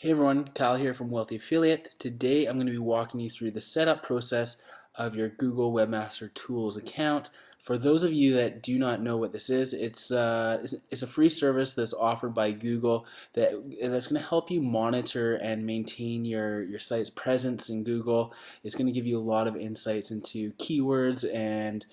Hey everyone, Kyle here from Wealthy Affiliate. Today I'm going to be walking you through the setup process of your Google Webmaster Tools account. For those of you that do not know what this is, it's a free service that's offered by Google that's going to help you monitor and maintain your site's presence in Google. It's going to give you a lot of insights into keywords and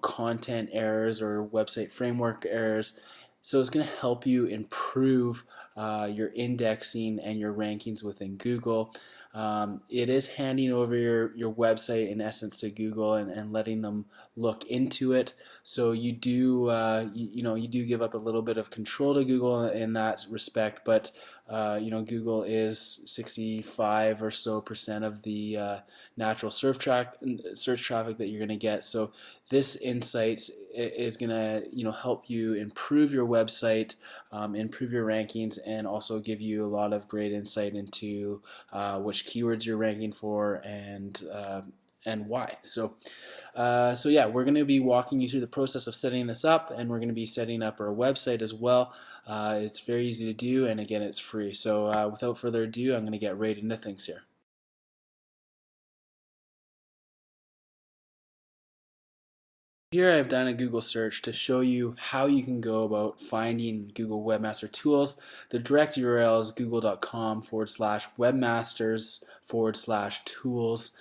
content errors or website framework errors. So it's going to help you improve your indexing and your rankings within Google. It is handing over your website in essence to Google and letting them look into it. So you do you do give up a little bit of control to Google in that respect, but Google is 65 or so percent of the natural search traffic that you're going to get. So this insights is going to help you improve your website, improve your rankings, and also give you a lot of great insight into which keywords you're ranking for and why. So yeah, we're going to be walking you through the process of setting this up, and we're going to be setting up our website as well. It's very easy to do, and again, it's free. So without further ado, I'm going to get right into things here. Here I've done a Google search to show you how you can go about finding Google Webmaster Tools. The direct URL is google.com/webmasters/tools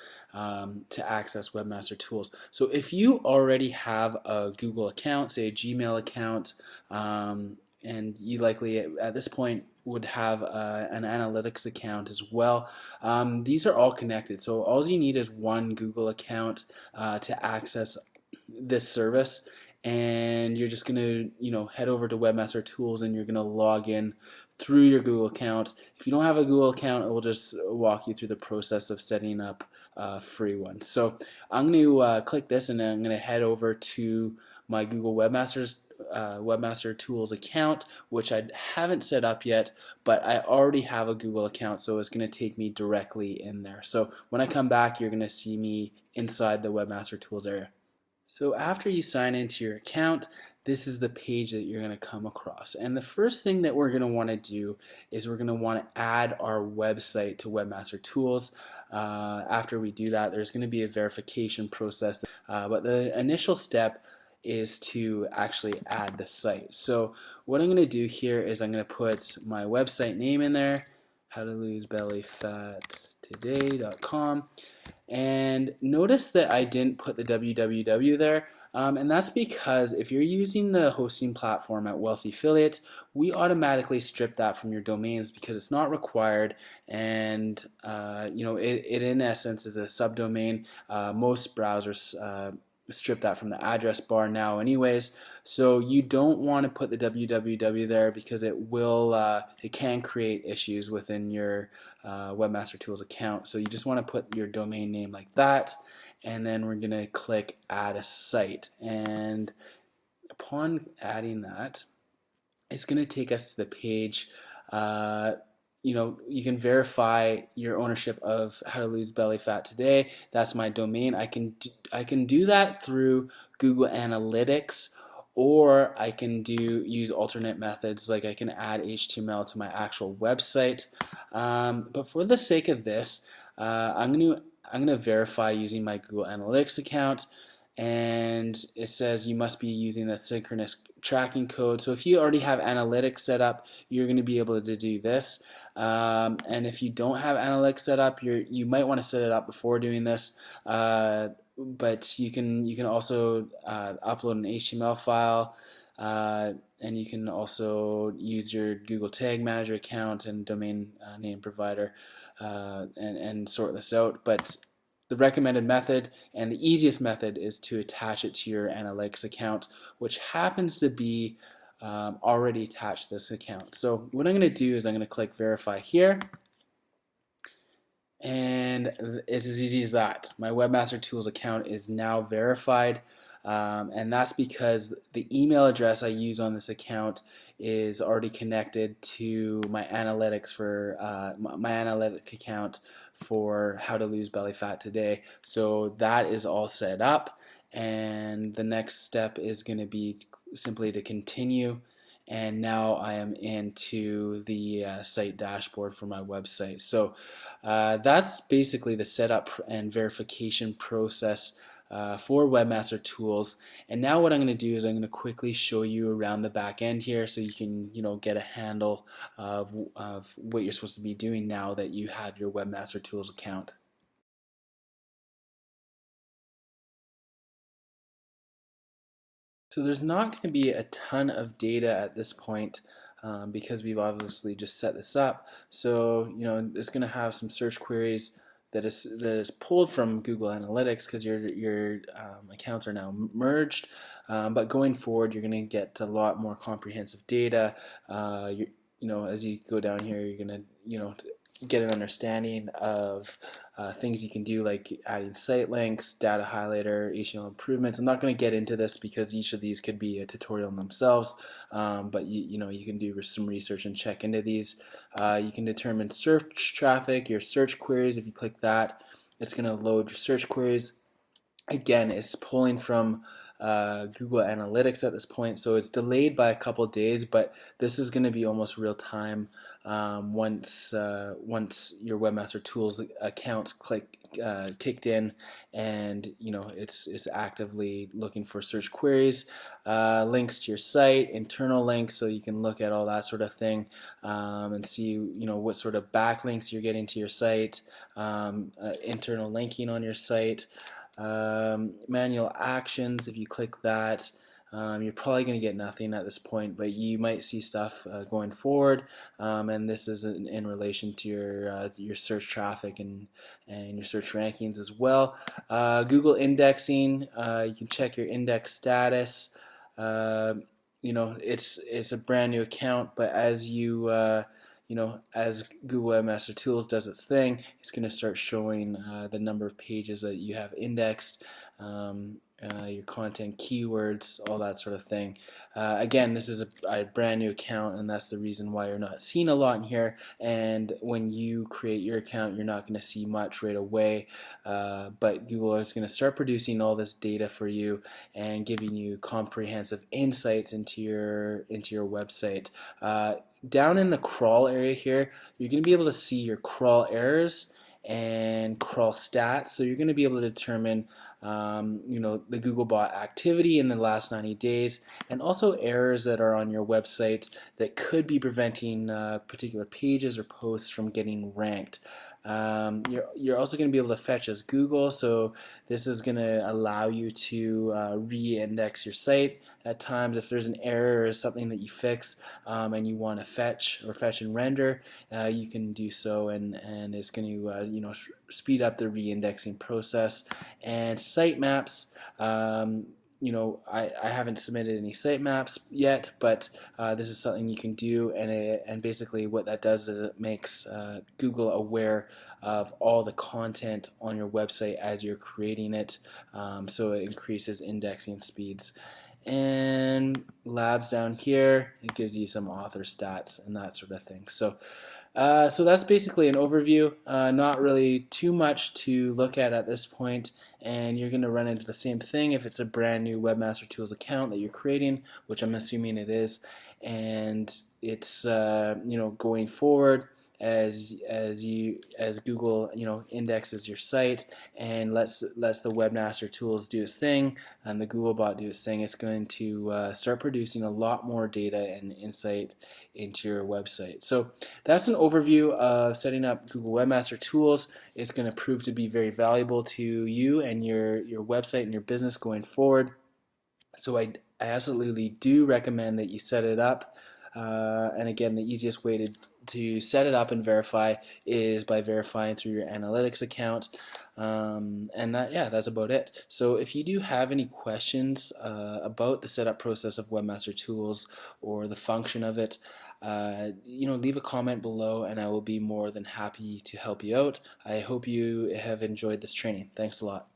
to access Webmaster Tools. So if you already have a Google account, say a Gmail account, and you likely at this point would have an analytics account as well. These are all connected, so all you need is one Google account to access this service, and you're just going to head over to Webmaster Tools and you're going to log in through your Google account. If you don't have a Google account, it will just walk you through the process of setting up a free one. So I'm going to click this, and then I'm going to head over to my Google Webmaster Tools account, which I haven't set up yet, but I already have a Google account, so it's going to take me directly in there. So when I come back, you're going to see me inside the Webmaster Tools area. So after you sign into your account, this is the page that you're going to come across. And the first thing that we're going to want to do is we're going to want to add our website to Webmaster Tools. After we do that, there's going to be a verification process, but the initial step is to actually add the site. So what I'm going to do here is I'm going to put my website name in there, howtolosebellyfattoday.com. And notice that I didn't put the www there, and that's because if you're using the hosting platform at Wealthy Affiliate, we automatically strip that from your domains because it's not required, and it in essence is a subdomain. Most browsers strip that from the address bar now anyways, so you don't want to put the www there because it can create issues within your Webmaster Tools account. So you just want to put your domain name like that, and then we're going to click add a site, and upon adding that, it's going to take us to the page. You can verify your ownership of How to Lose Belly Fat Today. That's my domain. I can do that through Google Analytics, or I can use alternate methods, like I can add HTML to my actual website. But for the sake of this, I'm going to verify using my Google Analytics account, and it says you must be using the synchronous tracking code. So if you already have analytics set up, you're going to be able to do this. And if you don't have analytics set up, you might want to set it up before doing this. But you can also upload an HTML file, and you can also use your Google Tag Manager account and domain name provider and sort this out. But the recommended method and the easiest method is to attach it to your analytics account, which happens to be already attached to this account. So what I'm going to do is I'm going to click verify here, and it's as easy as that. My Webmaster Tools account is now verified, and that's because the email address I use on this account is already connected to my analytics for my analytic account for How to Lose Belly Fat Today. So that is all set up, and the next step is going to be simply to continue, and now I am into the site dashboard for my website. So that's basically the setup and verification process for Webmaster Tools. And now what I'm going to do is I'm going to quickly show you around the back end here so you can get a handle of what you're supposed to be doing now that you have your Webmaster Tools account. So there's not going to be a ton of data at this point because we've obviously just set this up. So it's going to have some search queries that is pulled from Google Analytics because your accounts are now merged. But going forward, you're going to get a lot more comprehensive data. As you go down here, you're going to get an understanding of things you can do, like adding site links, data highlighter, HTML improvements. I'm not going to get into this because each of these could be a tutorial in themselves, but you can do some research and check into these. You can determine search traffic, your search queries. If you click that, it's going to load your search queries. Again, it's pulling from Google Analytics at this point, so it's delayed by a couple days, but this is going to be almost real time once your Webmaster Tools accounts kicked in, and it's actively looking for search queries, links to your site, internal links, so you can look at all that sort of thing and see what sort of backlinks you're getting to your site, internal linking on your site. Manual actions, if you click that, you're probably going to get nothing at this point, but you might see stuff going forward, and this is in relation to your search traffic and your search rankings as well. Google indexing, you can check your index status. It's a brand new account, but as as Google Webmaster Tools does its thing, it's going to start showing the number of pages that you have indexed, your content keywords, all that sort of thing. Again, this is a brand new account, and that's the reason why you're not seeing a lot in here. And when you create your account, you're not going to see much right away, but Google is going to start producing all this data for you and giving you comprehensive insights into your website. Down in the crawl area here, you're going to be able to see your crawl errors and crawl stats. So you're going to be able to determine the Googlebot activity in the last 90 days, and also errors that are on your website that could be preventing particular pages or posts from getting ranked. You're also going to be able to fetch as Google, so this is going to allow you to re-index your site at times. If there's an error or something that you fix and you want to fetch and render, you can do so, and it's going to speed up the re-indexing process. And sitemaps, I haven't submitted any sitemaps yet, but this is something you can do, and basically what that does is it makes Google aware of all the content on your website as you're creating it, so it increases indexing speeds. And labs down here, it gives you some author stats and that sort of thing. So that's basically an overview. Not really too much to look at this point, and you're going to run into the same thing if it's a brand new Webmaster Tools account that you're creating, which I'm assuming it is, and it's going forward as Google indexes your site and lets the Webmaster Tools do its thing and the Googlebot do its thing. It's going to start producing a lot more data and insight into your website. So that's an overview of setting up Google Webmaster Tools. It's going to prove to be very valuable to you and your website and your business going forward. So I absolutely do recommend that you set it up. And again, the easiest way to set it up and verify is by verifying through your analytics account. And that's about it. So if you do have any questions about the setup process of Webmaster Tools or the function of it, leave a comment below, and I will be more than happy to help you out. I hope you have enjoyed this training. Thanks a lot.